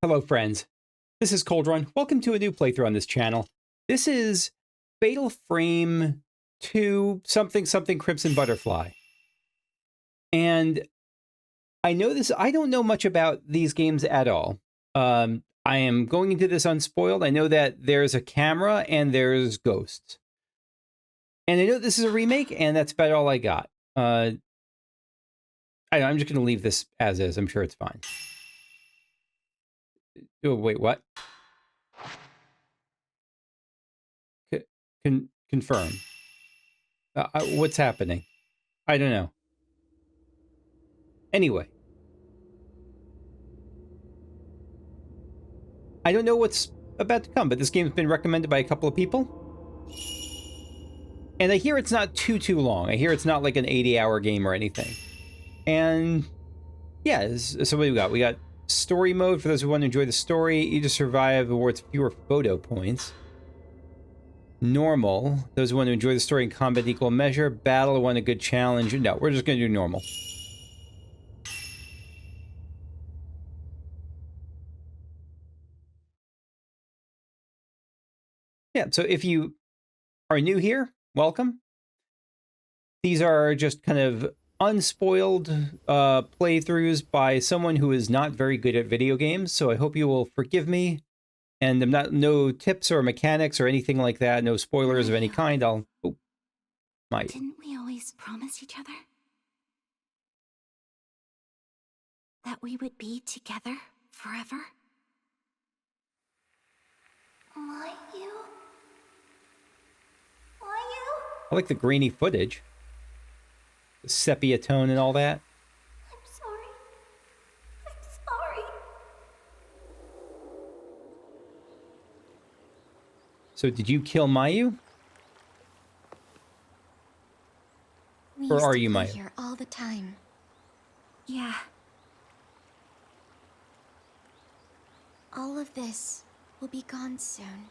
Hello friends, this is Cold Run. Welcome to a new playthrough on this channel. This is Fatal Frame 2 something something Crimson Butterfly. And I don't know much about these games at all. I am going into this unspoiled. I know that there's a camera and there's ghosts. And I know this is a remake, and that's about all I got. I'm just going to leave this as is. I'm sure it's fine. Oh, wait, what? Confirm. What's happening? I don't know. Anyway. I don't know what's about to come, but this game's been recommended by a couple of people. And I hear it's not too long. I hear it's not like an 80-hour game or anything. And yeah, so what do we got? We got story mode for those who want to enjoy the story. Each to survive awards fewer photo points. Normal, those who want to enjoy the story in combat equal measure. Battle, want a good challenge. No, we're just going to do normal. Yeah, so if you are new here, welcome. These are just kind of unspoiled playthroughs by someone who is not very good at video games, so I hope you will forgive me. And I'm no tips or mechanics or anything like that, no spoilers of any kind. Didn't we always promise each other that we would be together forever? Mayu? I like the grainy footage. The sepia tone and all that. I'm sorry. I'm sorry. So did you kill Mayu? Or are you Mayu? Here all the time. Yeah. All of this will be gone soon.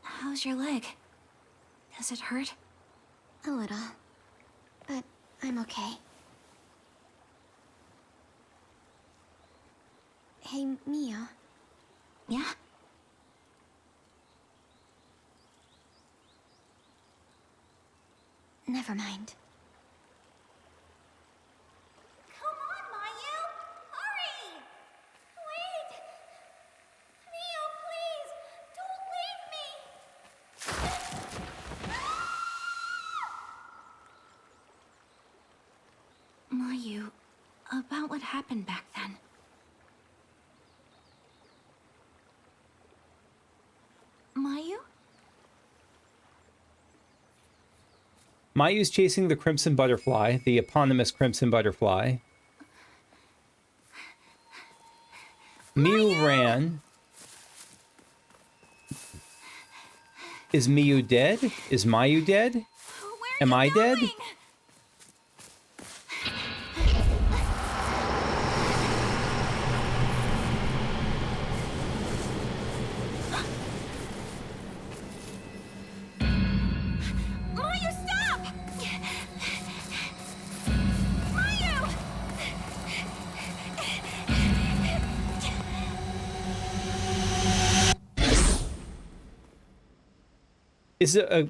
How's your leg? Does it hurt? A little. But I'm okay. Hey, Mia. Yeah? Never mind. Come on, Mayu! Hurry! Wait! Mia, please! Don't leave me! Mayu, about what happened back then. Mayu? Mayu's chasing the Crimson Butterfly, the eponymous Crimson Butterfly. Miu ran. Is Miu dead? Is Mayu dead? Am I dead? Is it a...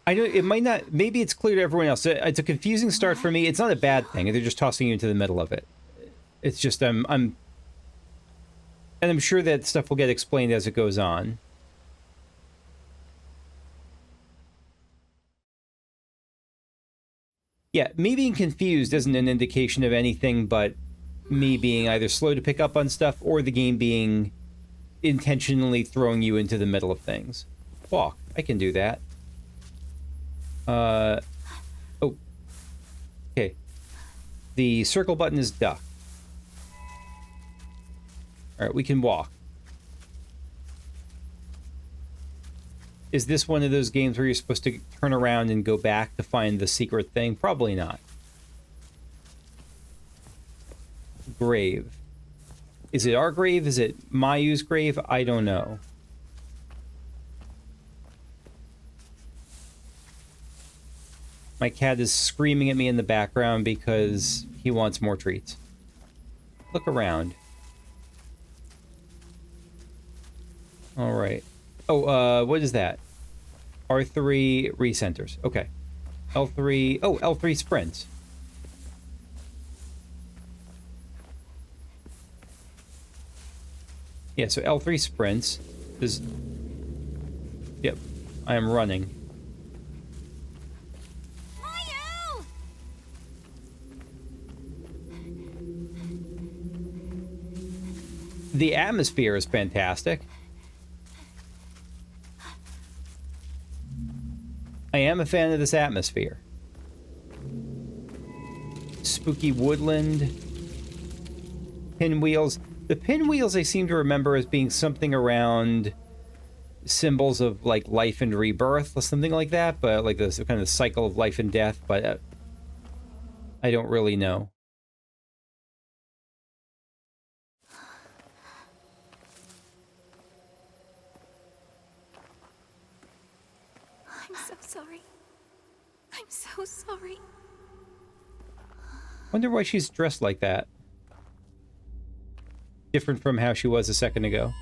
I don't... It might not... Maybe it's clear to everyone else. It's a confusing start for me. It's not a bad thing. They're just tossing you into the middle of it. It's just... And I'm sure that stuff will get explained as it goes on. Yeah, me being confused isn't an indication of anything but me being either slow to pick up on stuff or the game being intentionally throwing you into the middle of things. Walk. I can do that. Oh. Okay. The circle button is duck. Alright, we can walk. Is this one of those games where you're supposed to turn around and go back to find the secret thing? Probably not. Grave. Is it our grave? Is it Mayu's grave? I don't know. My cat is screaming at me in the background because he wants more treats. Look around. All right. Oh, what is that? R3 recenters. Okay. L3. Oh, L3 sprints. Yeah, so L3 sprints is... Yep. I am running. Mayu! The atmosphere is fantastic. I am a fan of this atmosphere. Spooky woodland. Pinwheels. The pinwheels I seem to remember as being something around symbols of like life and rebirth or something like that, but like this kind of cycle of life and death, but I don't really know. I'm so sorry. I'm so sorry. Wonder why she's dressed like that. Different from how she was a second ago.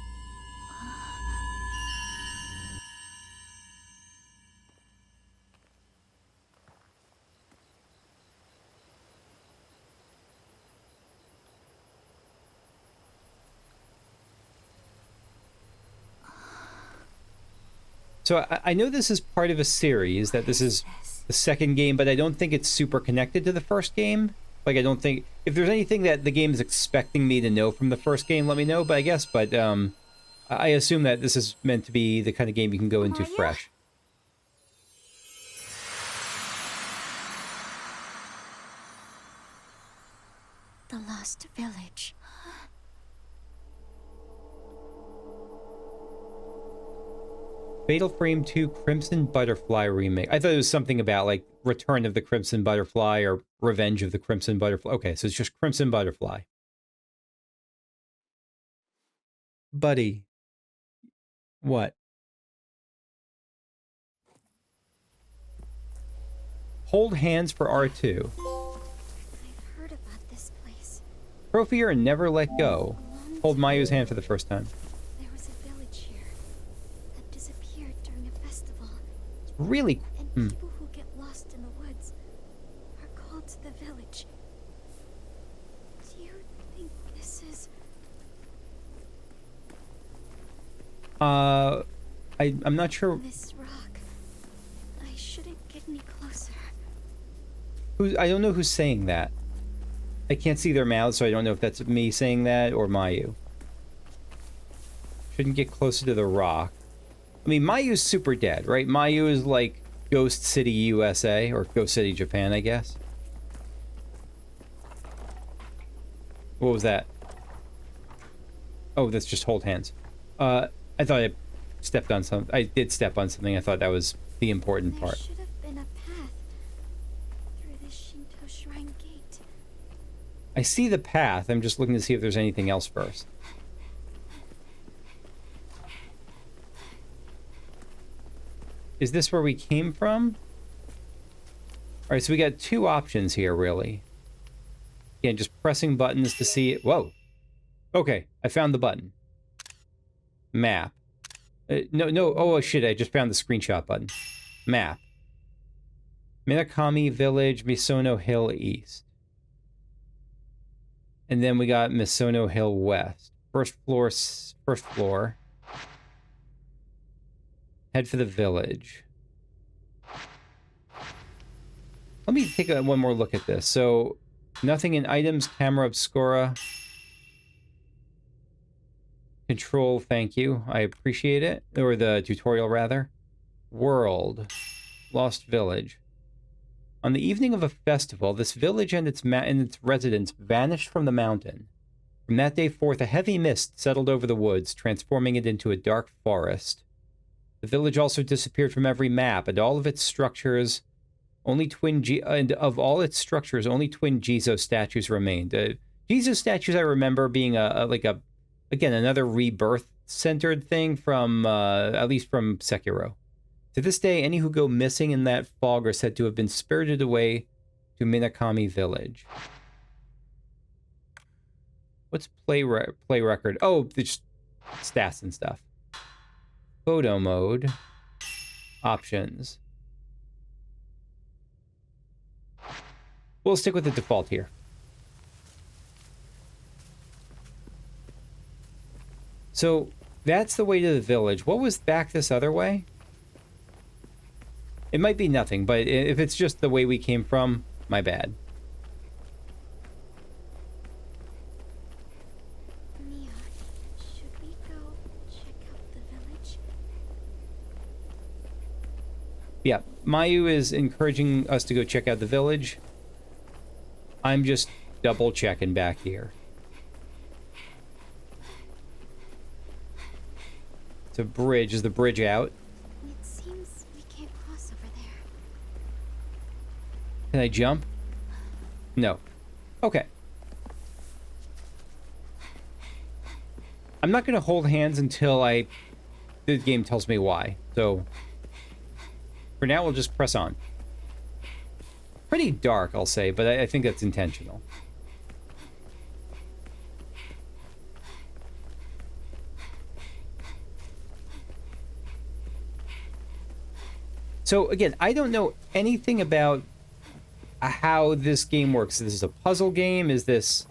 So I know this is part of a series, that this is the second game, but I don't think it's super connected to the first game. Like, I don't think... If there's anything that the game is expecting me to know from the first game, let me know, but I guess, but I assume that this is meant to be the kind of game you can go into fresh. The Lost Village. Fatal Frame 2 Crimson Butterfly remake. I thought it was something about, like, Return of the Crimson Butterfly or Revenge of the Crimson Butterfly. Okay, so it's just Crimson Butterfly. Buddy. What? Hold hands for R2. I've heard about this place. Trophy her and never let go. Hold Mayu's hand for the first time. There was a village here that disappeared during a festival. Really? And people who get lost in the woods are called to the village. Do you think this is... I'm not sure. This rock. I shouldn't get any closer. I don't know who's saying that. I can't see their mouths, so I don't know if that's me saying that or Mayu. Shouldn't get closer to the rock. I mean, Mayu's super dead, right? Mayu is like Ghost City, USA, or Ghost City, Japan, I guess. What was that? Oh, that's just hold hands. I thought I stepped on something. I did step on something. I thought that was the important part. There should have been a path through this Shinto shrine gate. I see the path. I'm just looking to see if there's anything else first. Is this where we came from? Alright, so we got two options here, really. Again, just pressing buttons to see it. Whoa. Okay, I found the button. Map. No. Oh, shit, I just found the screenshot button. Map. Minakami Village, Misono Hill East. And then we got Misono Hill West. First floor. Head for the village. Let me take one more look at this. So, nothing in items, camera obscura. Control, thank you. I appreciate it. Or the tutorial, rather. World. Lost Village. On the evening of a festival, this village and its residents vanished from the mountain. From that day forth, a heavy mist settled over the woods, transforming it into a dark forest. The village also disappeared from every map, and all of its structures, only twin Jizo statues remained. Jizo statues I remember being again, another rebirth-centered thing from, at least from Sekiro. To this day, any who go missing in that fog are said to have been spirited away to Minakami Village. What's play record? Oh, just stats and stuff. Photo mode. Options. We'll stick with the default here. So that's the way to the village. What was back this other way? It might be nothing, but if it's just the way we came from, my bad. Mia, should we go check out the village? Yeah, Mayu is encouraging us to go check out the village. I'm just double checking back here. It's a bridge. Is the bridge out? It seems we can't cross over there. Can I jump? No. Okay. I'm not going to hold hands until the game tells me why. So for now, we'll just press on. Pretty dark, I'll say, but I think that's intentional. So again, I don't know anything about how this game works. Is this a puzzle game? Is this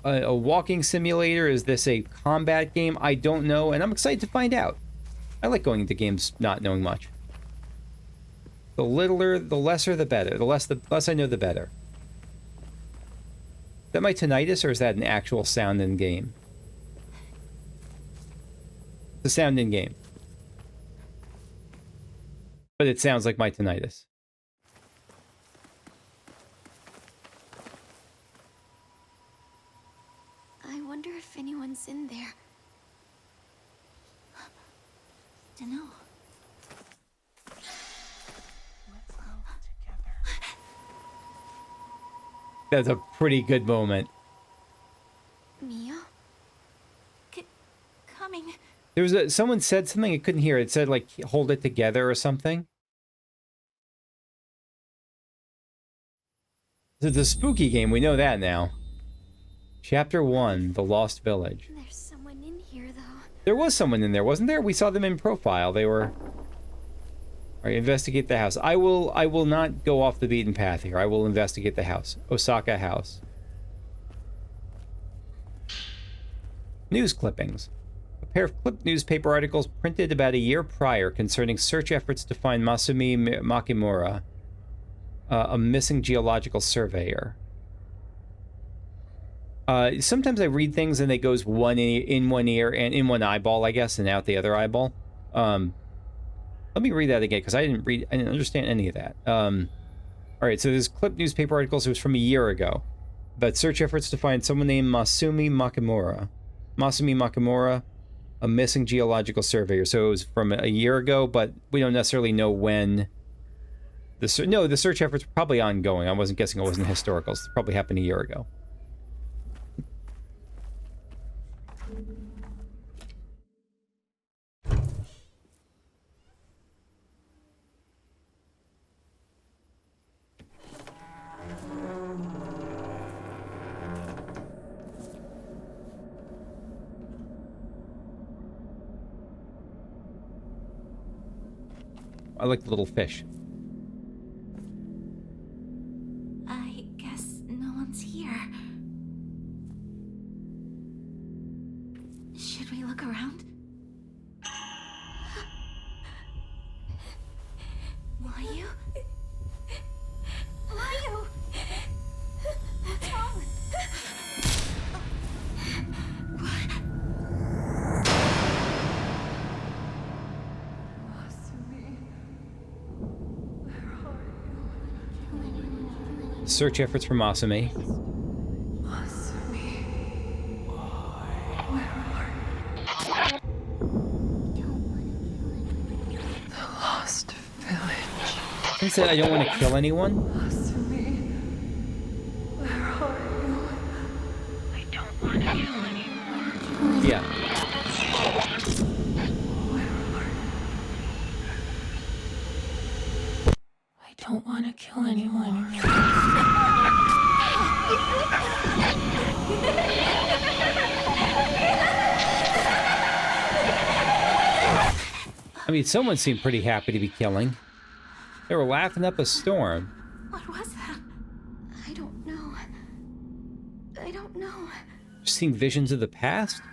a walking simulator? Is this a combat game? I don't know, and I'm excited to find out. I like going into games not knowing much. The littler, the lesser, the better. The less I know, the better. Is that my tinnitus, or is that an actual sound in game? The sound in game. But it sounds like my tinnitus. I wonder if anyone's in there. Dunno. Let's go together. That's a pretty good moment. Mia? Coming. There was someone said something I couldn't hear. It said like hold it together or something. It's a spooky game. We know that now. Chapter 1, The Lost Village. There's someone in here, though. There was someone in there, wasn't there? We saw them in profile. They were... Alright, investigate the house. I will not go off the beaten path here. I will investigate the house. Osaka House. News clippings. A pair of clipped newspaper articles printed about a year prior concerning search efforts to find Masumi Makimura, a missing geological surveyor. Sometimes I read things and it goes in one ear and in one eyeball, I guess, and out the other eyeball. Let me read that again because I didn't understand any of that. All right, so there's clipped newspaper articles. It was from a year ago about search efforts to find someone named Masumi Makimura. Masumi Makimura, a missing geological surveyor. So it was from a year ago, but we don't necessarily know when. The search efforts were probably ongoing. I wasn't guessing it wasn't historicals. It probably happened a year ago. I like the little fish. I guess no one's here. Should we look around? Mayu? Mayu! What's wrong? Search efforts for Masumi. The lost village. I said I don't want to kill anyone. Masumi, where are you? I don't want to kill anyone. Yeah. don't want to kill anyone. I mean, someone seemed pretty happy to be killing. They were laughing up a storm. What was that? I don't know. I don't know. Just seeing visions of the past?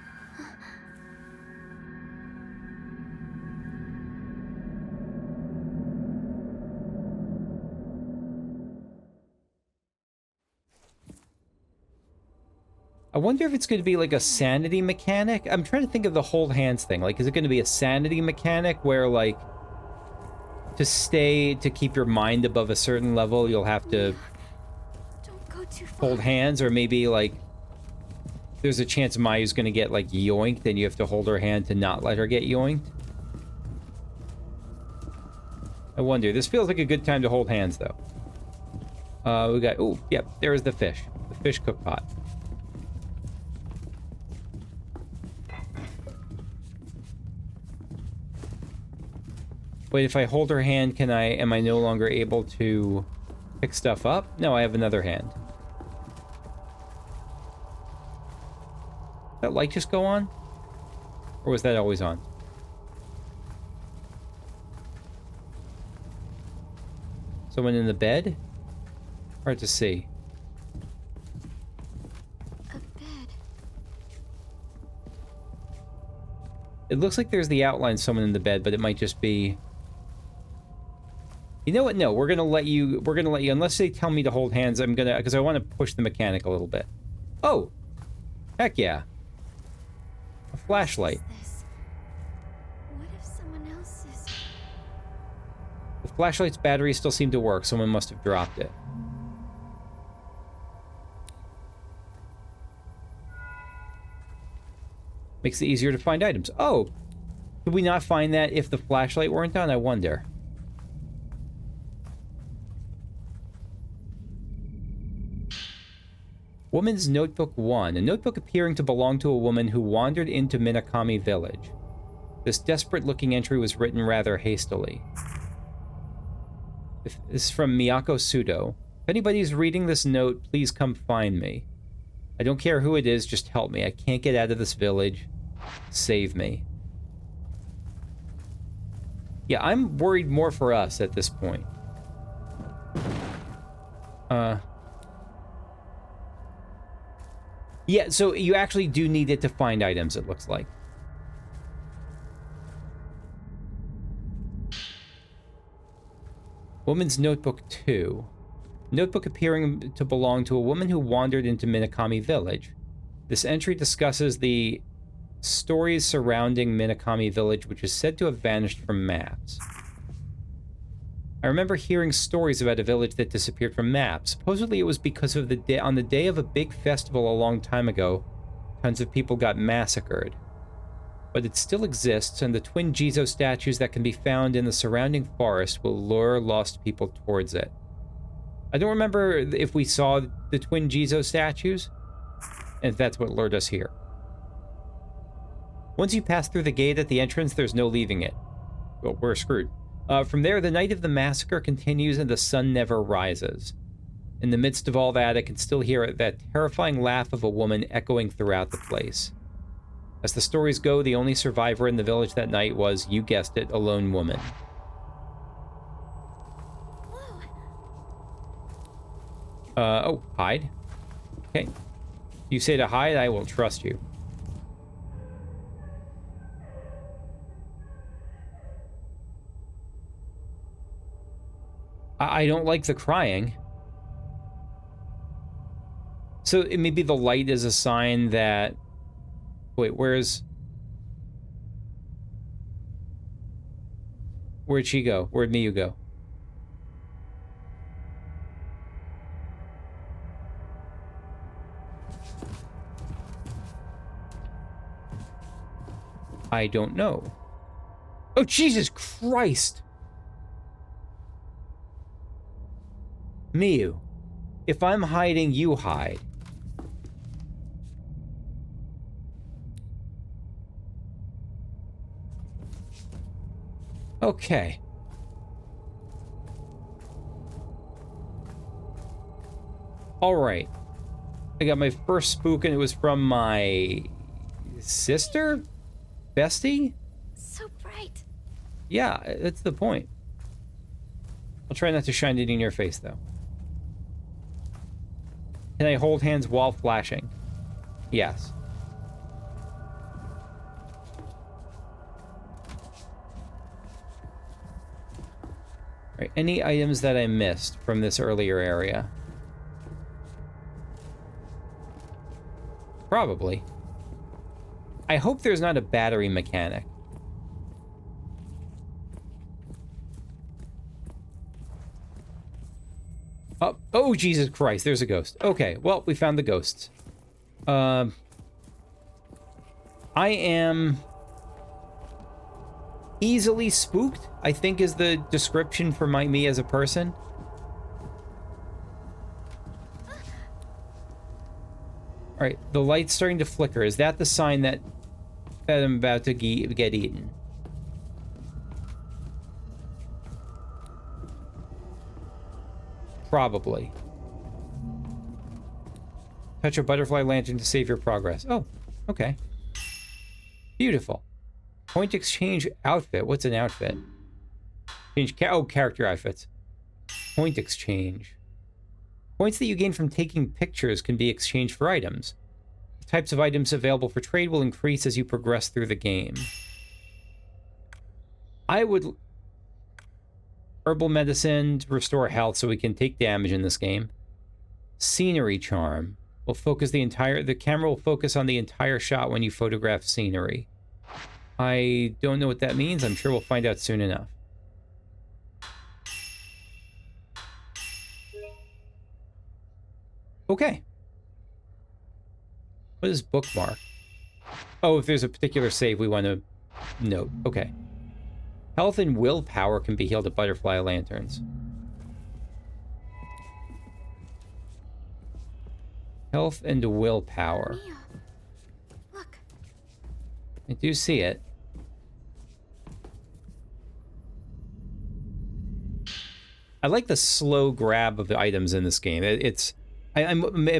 I wonder if it's going to be like a sanity mechanic. I'm trying to think of the hold hands thing. Like, is it going to be a sanity mechanic where, like, to keep your mind above a certain level, you'll have to Don't go too far. hold hands? Or maybe, like, there's a chance Mayu's going to get, like, yoinked and you have to hold her hand to not let her get yoinked? I wonder. This feels like a good time to hold hands, though. We got... Oh, yep, there's the fish. The fish cook pot. Wait, if I hold her hand, am I no longer able to pick stuff up? No, I have another hand. Did that light just go on? Or was that always on? Someone in the bed? Hard to see. A bed. It looks like there's the outline of someone in the bed, but it might just be... You know what? No, we're gonna let you, unless they tell me to hold hands, I'm gonna, because I want to push the mechanic a little bit. Oh! Heck yeah. A flashlight. This. What if someone else is... The flashlight's batteries still seem to work. Someone must have dropped it. Makes it easier to find items. Oh! Could we not find that if the flashlight weren't on? I wonder. Woman's Notebook 1. A notebook appearing to belong to a woman who wandered into Minakami Village. This desperate-looking entry was written rather hastily. This is from Miyako Sudo. If anybody's reading this note, please come find me. I don't care who it is, just help me. I can't get out of this village. Save me. Yeah, I'm worried more for us at this point. Yeah, so you actually do need it to find items, it looks like. Woman's Notebook 2. Notebook appearing to belong to a woman who wandered into Minakami Village. This entry discusses the stories surrounding Minakami Village, which is said to have vanished from maps. I remember hearing stories about a village that disappeared from maps. Supposedly it was because of on the day of a big festival a long time ago, tons of people got massacred. But it still exists, and the twin Jizo statues that can be found in the surrounding forest will lure lost people towards it. I don't remember if we saw the twin Jizo statues, and if that's what lured us here. Once you pass through the gate at the entrance, there's no leaving it. Well, we're screwed. From there, the night of the massacre continues and the sun never rises. In the midst of all that, I can still hear that terrifying laugh of a woman echoing throughout the place. As the stories go, the only survivor in the village that night was, you guessed it, a lone woman. Oh, hide? Okay. You say to hide, I will trust you. I don't like the crying. So maybe the light is a sign that... Wait, where'd she go? Where'd Miyu go? I don't know. Oh, Jesus Christ! Miyu, if I'm hiding, you hide. Okay. All right. I got my first spook, and it was from my sister? Bestie? So bright. Yeah, that's the point. I'll try not to shine it in your face, though. Can I hold hands while flashing? Yes. All right, any items that I missed from this earlier area? Probably. I hope there's not a battery mechanic. Oh, Jesus Christ, there's a ghost. Okay, well, we found the ghosts. I am easily spooked, I think is the description for me as a person. Alright, the light's starting to flicker. Is that the sign that I'm about to get eaten? Probably. Touch a butterfly lantern to save your progress. Oh, okay. Beautiful. Point exchange outfit. What's an outfit? Change character outfits. Point exchange. Points that you gain from taking pictures can be exchanged for items. The types of items available for trade will increase as you progress through the game. I would... Herbal medicine to restore health so we can take damage in this game. Scenery charm. Will focus the camera will focus on the entire shot when you photograph scenery. I don't know what that means. I'm sure we'll find out soon enough. Okay. What is bookmark? Oh, if there's a particular save we want to note. Okay. Health and willpower can be healed at butterfly lanterns. Health and willpower. Mia, look. I do see it. I like the slow grab of the items in this game. It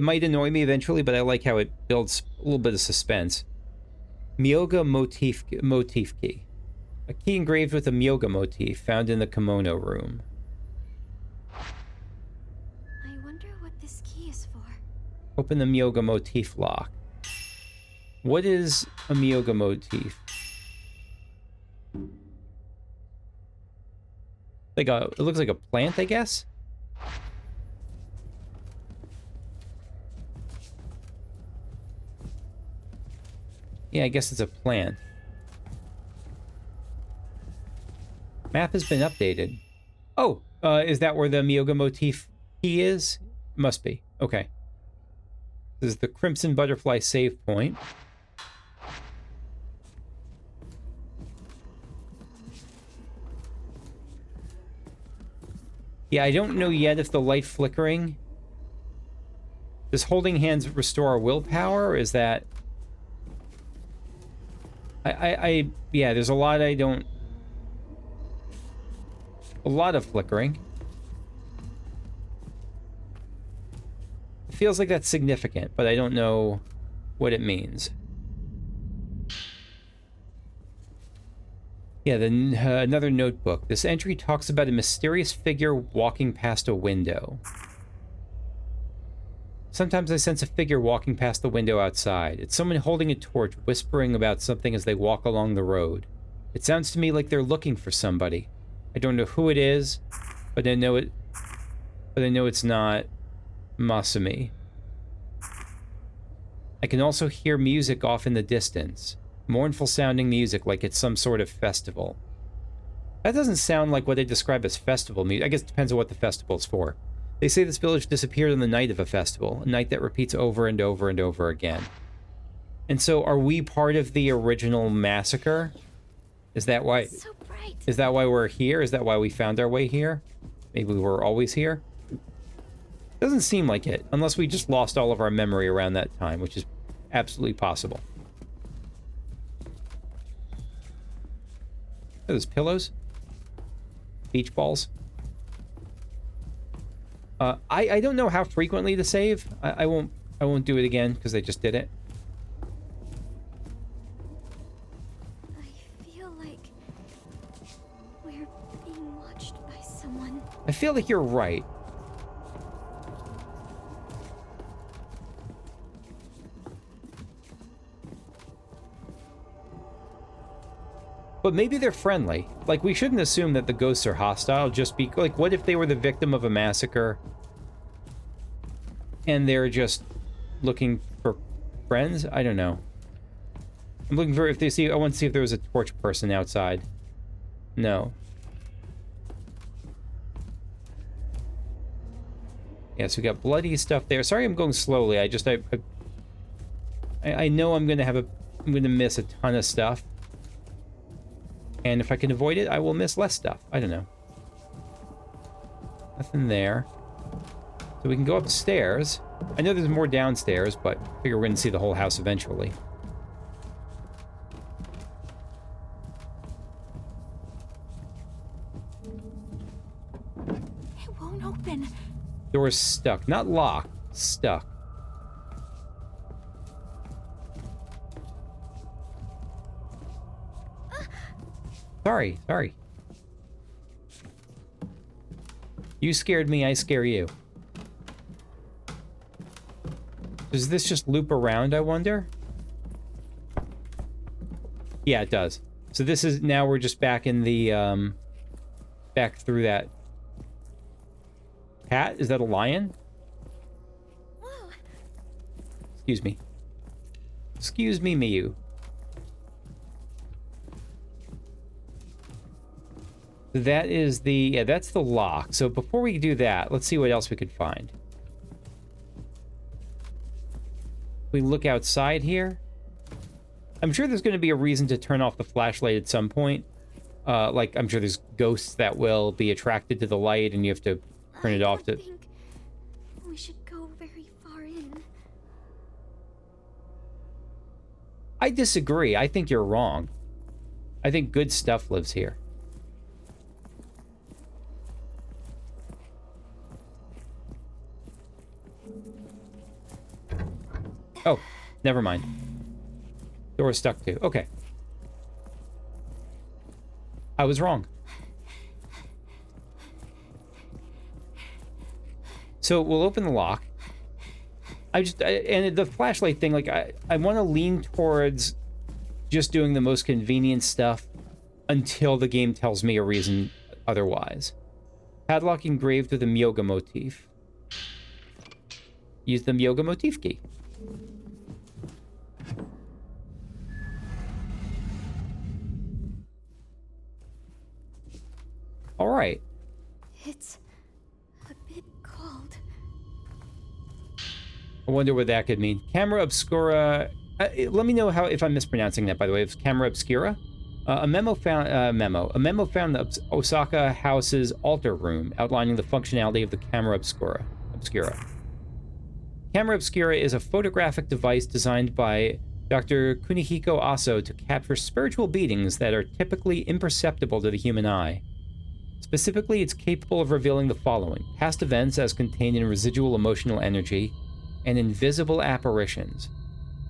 might annoy me eventually, but I like how it builds a little bit of suspense. Miyako motif key. A key engraved with a Miyako motif found in the kimono room. I wonder what this key is for. Open the Miyako motif lock. What is a Miyako motif? It looks like a plant, I guess? Yeah, I guess it's a plant. Map has been updated. Oh, is that where the Miyako motif key is? Must be. Okay. This is the Crimson Butterfly save point. Yeah, I don't know yet if the light flickering... Does holding hands restore our willpower, or is that... Yeah, there's a lot I don't... A lot of flickering. It feels like that's significant, but I don't know what it means. Yeah, then another notebook. This entry talks about a mysterious figure walking past a window. Sometimes I sense a figure walking past the window outside. It's someone holding a torch, whispering about something as they walk along the road. It sounds to me like they're looking for somebody. I don't know who it is, but I know it's not Masumi. I can also hear music off in the distance. Mournful sounding music like it's some sort of festival. That doesn't sound like what they describe as festival music. I guess it depends on what the festival's for. They say this village disappeared on the night of a festival, a night that repeats over and over and over again. And so are we part of the original massacre? Is that why... So bright. Is that why we're here? Is that why we found our way here? Maybe we were always here? Doesn't seem like it, unless we just lost all of our memory around that time, which is absolutely possible. Are those pillows? Beach balls? I don't know how frequently to save. I won't do it again because I just did it. I feel like we're being watched by someone. I feel like you're right. But maybe they're friendly. Like, we shouldn't assume that the ghosts are hostile. Just be like, what if they were the victim of a massacre and they're just looking for friends? I don't know. I'm looking for if they see. I want to see if there was a torch person outside. No. Yeah, so we got bloody stuff there. Sorry, I'm going slowly. I know I'm gonna miss a ton of stuff. And if I can avoid it, I will miss less stuff. I don't know. Nothing there. So we can go upstairs. I know there's more downstairs, but I figure we're going to see the whole house eventually. It won't open. Door's stuck. Not locked. Stuck. Sorry. You scared me, I scare you. Does this just loop around, I wonder? Yeah, it does. So this is, now we're just back in the, back through that. Cat? Is that a lion? Whoa. Excuse me. Excuse me, Miyu. That is the, yeah, that's the lock. So before we do that, let's see what else we could find. We look outside here. I'm sure there's going to be a reason to turn off the flashlight at some point. Like, I'm sure there's ghosts that will be attracted to the light and you have to turn it off to... I think we should go very far in. I disagree. I think you're wrong. I think good stuff lives here. Oh, never mind. Door is stuck too. Okay. I was wrong. So we'll open the lock. And the flashlight thing, like, I want to lean towards just doing the most convenient stuff until the game tells me a reason otherwise. Padlock engraved with a Miyako motif. Use the Miyako motif key. All right. It's a bit cold. I wonder what that could mean. Camera Obscura. Let me know if I'm mispronouncing that, by the way. It's Camera Obscura. A memo found the Osaka House's altar room, outlining the functionality of the Camera Obscura. Camera Obscura is a photographic device designed by Dr. Kunihiko Aso to capture spiritual beings that are typically imperceptible to the human eye. Specifically, it's capable of revealing the following: past events as contained in residual emotional energy, and invisible apparitions.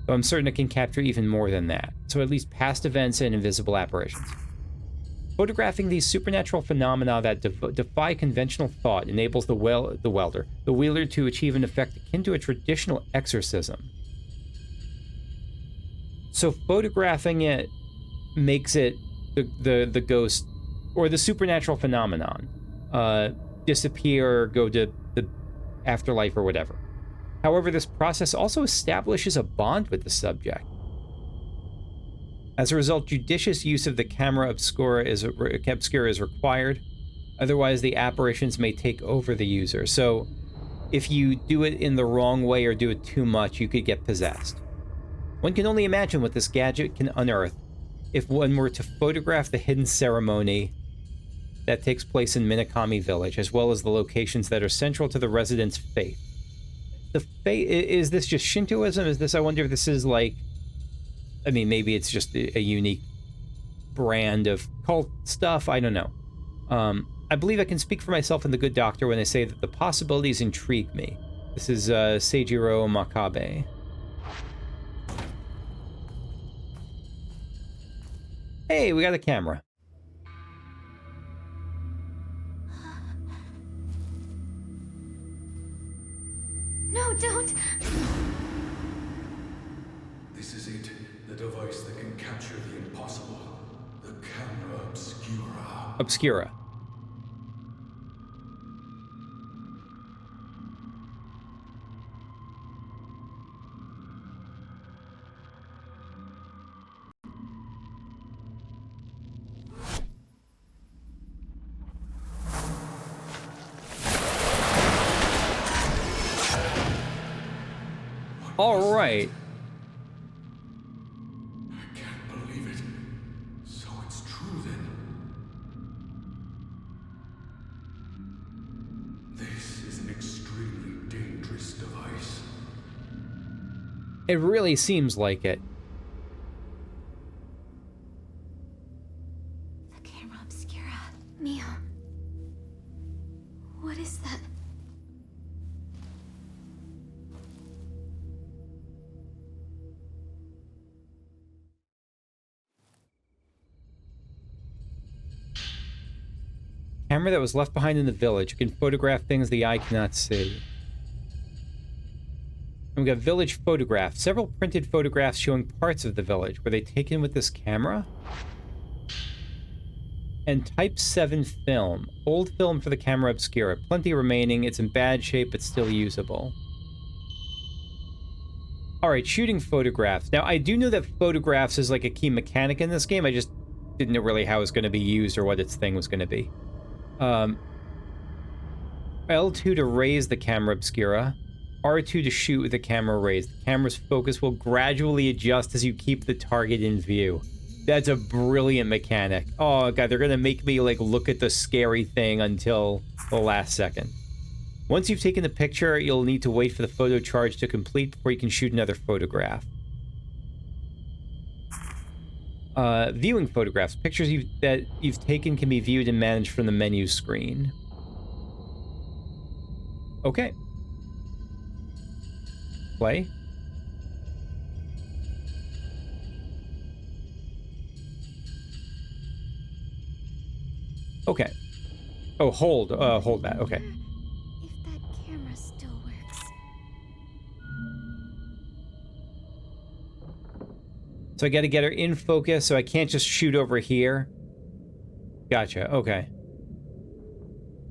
Though I'm certain it can capture even more than that. So at least past events and invisible apparitions. Photographing these supernatural phenomena that defy conventional thought enables the wielder to achieve an effect akin to a traditional exorcism. So photographing it makes it the ghost or the supernatural phenomenon disappear or go to the afterlife or whatever. However, this process also establishes a bond with the subject. As a result, judicious use of the Camera Obscura is required. Otherwise, the apparitions may take over the user. So, if you do it in the wrong way or do it too much, you could get possessed. One can only imagine what this gadget can unearth if one were to photograph the hidden ceremony that takes place in Minakami Village, as well as the locations that are central to the residents' faith. Is this just Shintoism? I wonder if this is like, I mean, maybe it's just a unique brand of cult stuff. I don't know. I believe I can speak for myself and the good doctor when I say that the possibilities intrigue me. This is Seijiro Makabe. Hey, we got a camera. No, don't! This is it. The device that can capture the impossible. The camera obscura. Obscura. All right. I can't believe it. So it's true then. This is an extremely dangerous device. It really seems like it. The camera obscura. Mio. What is that? Camera that was left behind in the village. It can photograph things the eye cannot see. And we got village photographs. Several printed photographs showing parts of the village. Were they taken with this camera? And Type 7 film. Old film for the camera obscura. Plenty remaining. It's in bad shape, but still usable. Alright, shooting photographs. Now, I do know that photographs is like a key mechanic in this game. I just didn't know really how it was going to be used or what its thing was going to be. L2 to raise the camera obscura. R2 to shoot with the camera raised. The camera's focus will gradually adjust as you keep the target in view. That's a brilliant mechanic. Oh god, they're gonna make me like look at the scary thing until the last second. Once you've taken the picture, you'll need to wait for the photo charge to complete before you can shoot another photograph. Viewing photographs. Pictures that you've taken can be viewed and managed from the menu screen. Okay. Play. Okay. Oh, hold that. Okay. If that camera still works. So I gotta get her in focus, so I can't just shoot over here. Gotcha, okay.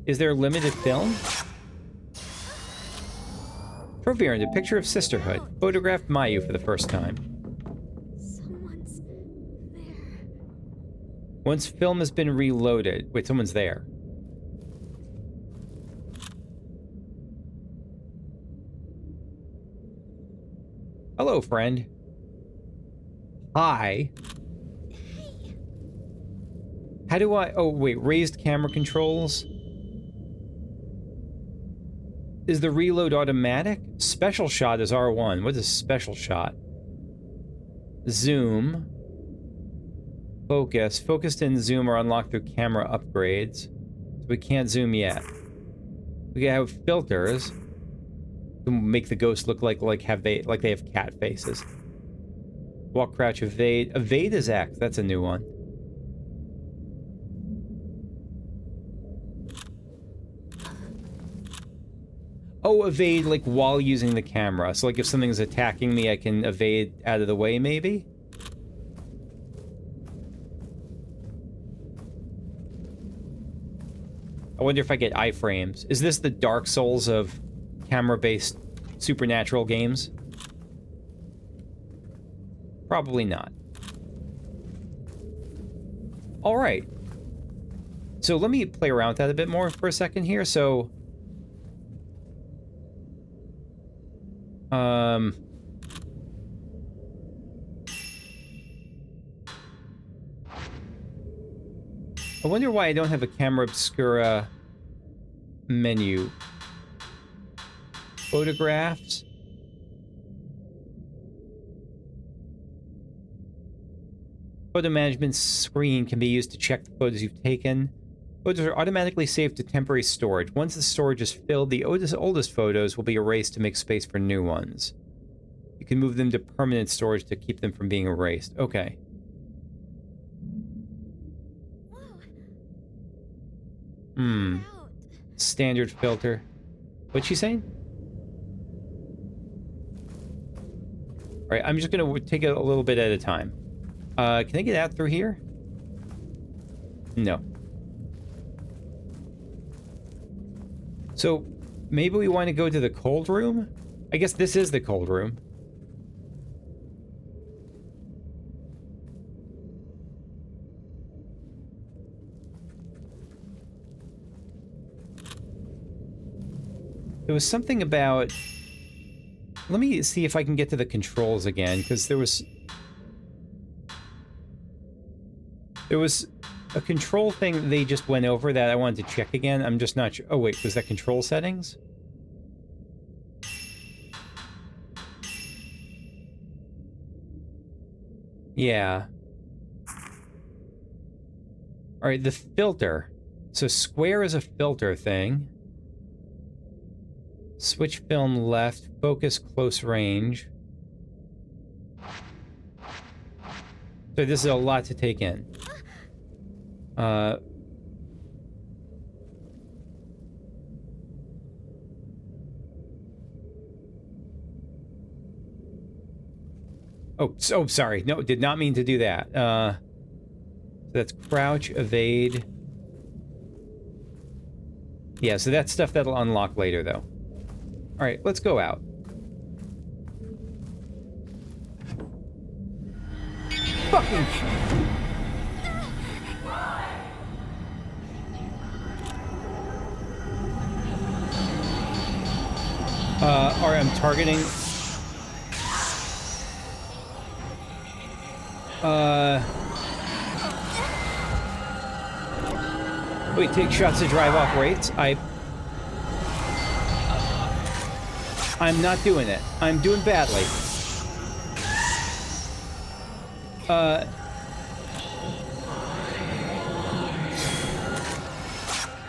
Is there limited film? Trophy earned, a picture of sisterhood. Photographed Mayu for the first time. Someone's there. Once film has been reloaded... Wait, someone's there. Hello, friend. Hi. Hey. How do I... Oh, wait, raised camera controls? Is the reload automatic? Special shot is R1. What is special shot? Zoom. Focus. Focused and zoom are unlocked through camera upgrades. So we can't zoom yet. We can have filters. To make the ghost look like they have cat faces. Walk, crouch, evade. Evade is X. That's a new one. Oh, evade, like, while using the camera. So, like, if something's attacking me, I can evade out of the way, maybe? I wonder if I get iframes. Is this the Dark Souls of camera-based supernatural games? Probably not. Alright. So let me play around with that a bit more for a second here. So... I wonder why I don't have a camera obscura menu. Photographs. Photo management screen can be used to check the photos you've taken. Photos are automatically saved to temporary storage. Once the storage is filled, the oldest photos will be erased to make space for new ones. You can move them to permanent storage to keep them from being erased. Okay. Hmm. Standard filter. What's she saying? Alright, I'm just gonna take it a little bit at a time. Can I get out through here? No. So, maybe we want to go to the cold room? I guess this is the cold room. There was something about... Let me see if I can get to the controls again, because there was a control thing they just went over that I wanted to check again. I'm just not sure. Oh, wait, was that control settings? Yeah. Alright, the filter. So square is a filter thing. Switch film left, focus close range. So this is a lot to take in. Oh, sorry. No, did not mean to do that. So that's crouch, evade. Yeah, so that's stuff that'll unlock later, though. Alright, let's go out. Fucking... Alright, I'm targeting... Wait, take shots to drive off wraiths? I'm not doing it. I'm doing badly.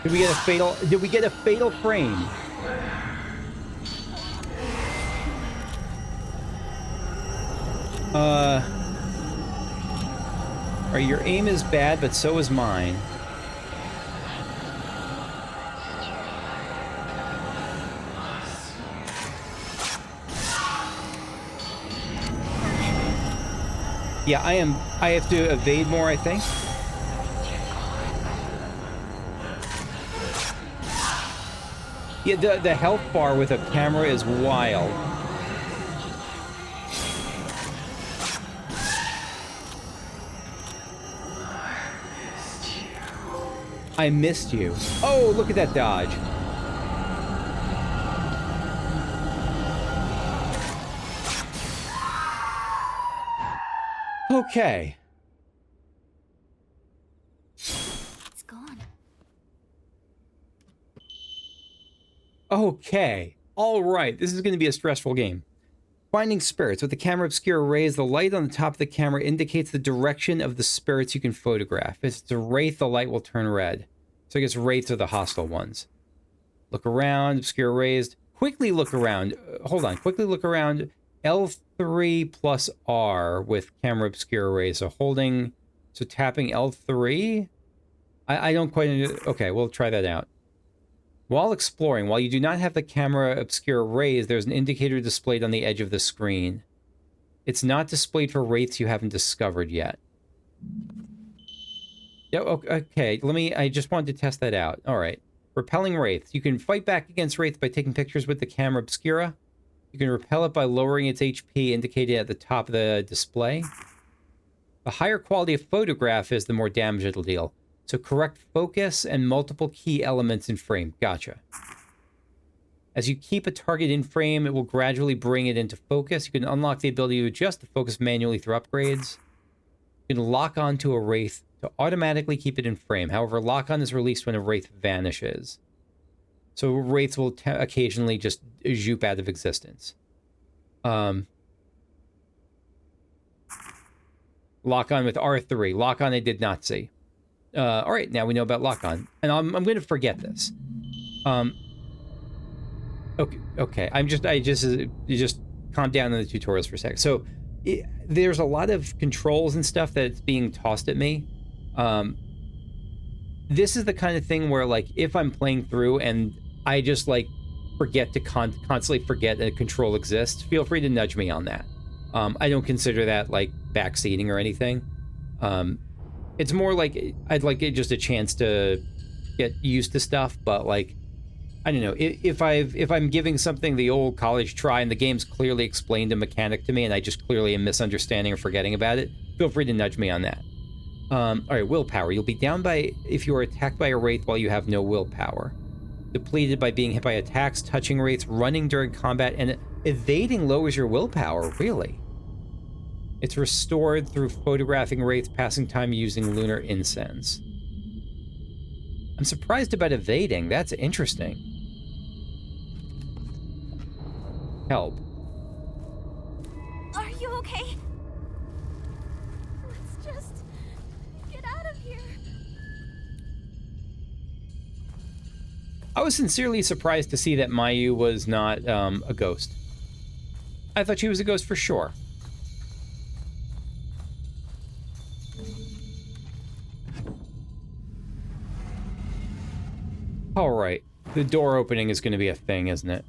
Did we get a fatal frame? Alright, your aim is bad, but so is mine. Yeah, I have to evade more, I think. Yeah, the health bar with a camera is wild. I missed you. Oh, look at that dodge. Okay. It's gone. Okay. All right. This is going to be a stressful game. Finding spirits. With the camera obscura raised, the light on the top of the camera indicates the direction of the spirits you can photograph. If it's a wraith, the light will turn red. So I guess wraiths are the hostile ones. Look around. Obscura raised. Quickly look around. Hold on. Quickly look around. L3 plus R with camera obscura raised. So holding... So tapping L3? I don't quite... Okay, we'll try that out. While exploring, while you do not have the camera obscura raised, there's an indicator displayed on the edge of the screen. It's not displayed for wraiths you haven't discovered yet. Yeah, okay, I just wanted to test that out. Alright. Repelling wraiths. You can fight back against wraiths by taking pictures with the camera obscura. You can repel it by lowering its HP indicated at the top of the display. The higher quality of photograph is, the more damage it'll deal. So correct focus and multiple key elements in frame. Gotcha. As you keep a target in frame, it will gradually bring it into focus. You can unlock the ability to adjust the focus manually through upgrades. You can lock onto a wraith to automatically keep it in frame. However, lock-on is released when a wraith vanishes. So wraiths will occasionally just zoop out of existence. Lock on with R3. Lock on I did not see. All right, now we know about lock-on. And I'm going to forget this. Okay. You just calm down in the tutorials for a sec. So there's a lot of controls and stuff that's being tossed at me. This is the kind of thing where, like, if I'm playing through and I just, like, forget to constantly forget that a control exists, feel free to nudge me on that. I don't consider that, like, backseating or anything. It's more like I'd like it just a chance to get used to stuff, but, like, I don't know, if I'm giving something the old college try and the game's clearly explained a mechanic to me and I just clearly am misunderstanding or forgetting about it, feel free to nudge me on that. All right, willpower. You'll be down by if you are attacked by a wraith while you have no willpower. Depleted by being hit by attacks, touching wraiths, running during combat, and evading lowers your willpower. Really? It's restored through photographing wraiths, passing time using lunar incense. I'm surprised about evading. That's interesting. Help. Are you okay? Let's just get out of here. I was sincerely surprised to see that Mayu was not a ghost. I thought she was a ghost for sure. All right, the door opening is going to be a thing, isn't it?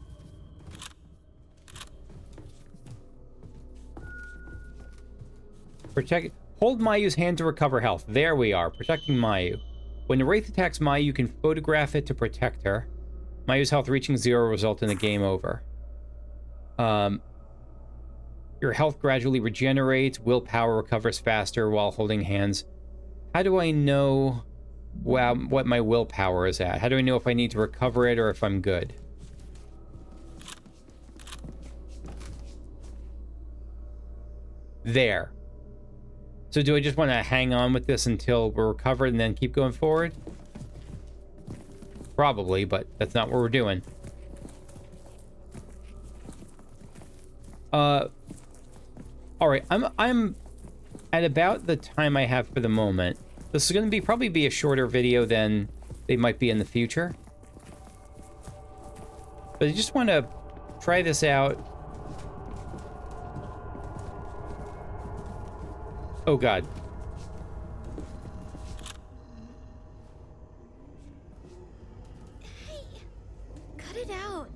Hold Mayu's hand to recover health. There we are, protecting Mayu. When the wraith attacks Mayu, you can photograph it to protect her. Mayu's health reaching 0 result in a game over. Your health gradually regenerates. Willpower recovers faster while holding hands. How do I know what my willpower is at? How do I know if I need to recover it or if I'm good? There. So do I just want to hang on with this until we're recovered and then keep going forward? Probably, but that's not what we're doing. All right, I'm at about the time I have for the moment. This is going to probably be a shorter video than they might be in the future. But I just want to try this out. Oh, God. Hey, cut it out.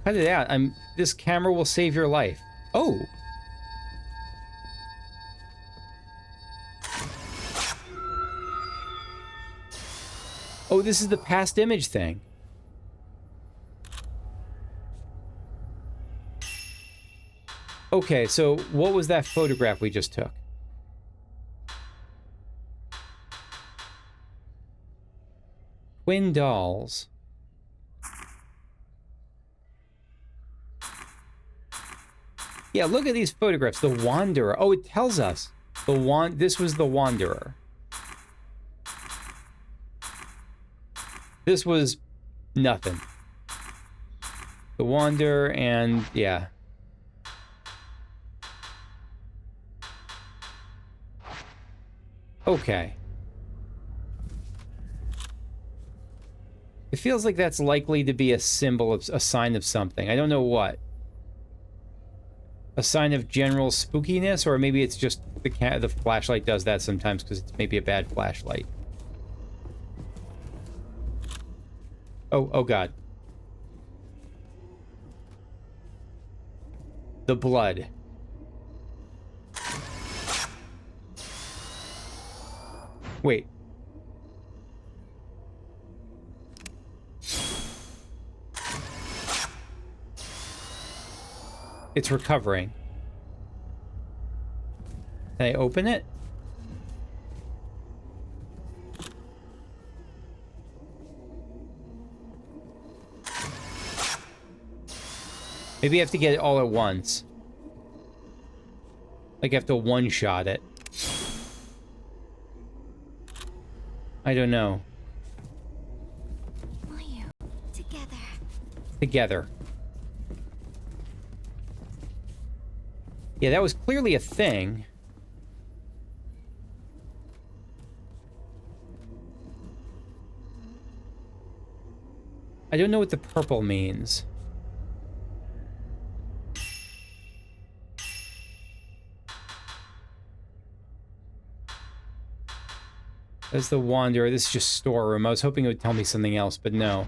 Cut it out. This camera will save your life. Oh. Oh, this is the past image thing. Okay, so what was that photograph we just took? Twin dolls. Yeah, look at these photographs. The Wanderer. Oh, it tells us. This was the Wanderer. This was nothing. The Wanderer and yeah. Okay. It feels like that's likely to be a symbol of a sign of something. I don't know what. A sign of general spookiness, or maybe it's just the flashlight does that sometimes because it's maybe a bad flashlight. Oh God. The blood. Wait. It's recovering. Can I open it? Maybe I have to get it all at once. Like I have to one-shot it. I don't know. Mayu, together. Together. Yeah, that was clearly a thing. I don't know what the purple means. That's the Wanderer. This is just storeroom. I was hoping it would tell me something else, but no.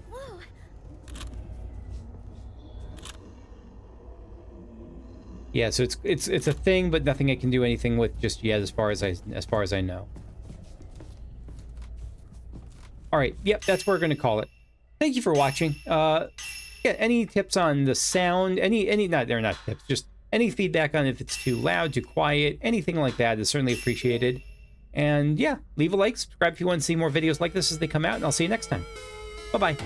Whoa. Yeah, so it's a thing, but nothing I can do anything with just yet, as far as I know. All right, yep, that's what we're gonna call it. Thank you for watching. Yeah, any tips on the sound? They're not tips, just any feedback on if it's too loud, too quiet, anything like that is certainly appreciated. And yeah, leave a like, subscribe if you want to see more videos like this as they come out, and I'll see you next time. Bye-bye.